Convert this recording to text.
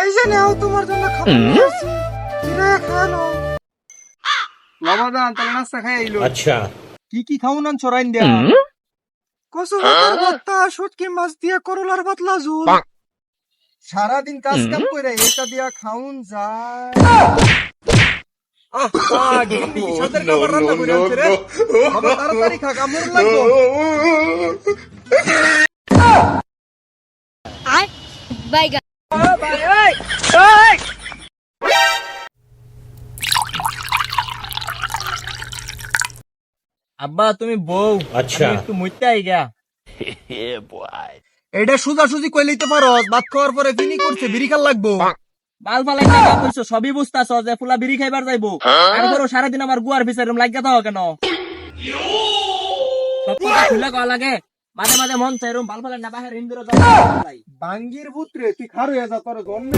এই যে নাও তোমার জন্য খাবার নিয়ে আসছি, চিরা খেয়ে নাও। রমাদান তাহলে নাস্তা খাই আইলো। अच्छा কি কি খাউন আন ছড়াইন দেয়া? কচু পাতার ভর্তা, শুটকি মাছ দিয়ে করলার পাতলা ঝোল। সারাদিন কাজ কাম কইরা এটা দিয়া খাউন যায়। গিন্নি কি সাদের খাবার রান্না করে আনছে রে? বাবা তাড়াতাড়ি খা, কামড় লাগবো। বাইগা আব্বা তুমি বউ, আচ্ছা। আমি একটু মুইতে আই গা। এটা সোজাসুজি কইলেই তো পারস, ভাত খাওয়ার পরে ফিনি করছে বিড়ি খাল লাগবো। বাল ফালাই টাকা কইছো, সবই বুঝতাছ যে ফুলা বিড়ি খাইবার যাইবো, তারপরও সারাদিন আমার গুয়ার বিচারম লাগিয়া থাও কেন? সব কথা খুলে কওয়া লাগে, মাঝে মাঝে মন চাই এরম বাল ফালাই না বাহির হিন্দুরা যাই। বাঙ্গির পুত্রে তুই খার হয়ে যা, তোর জন্ম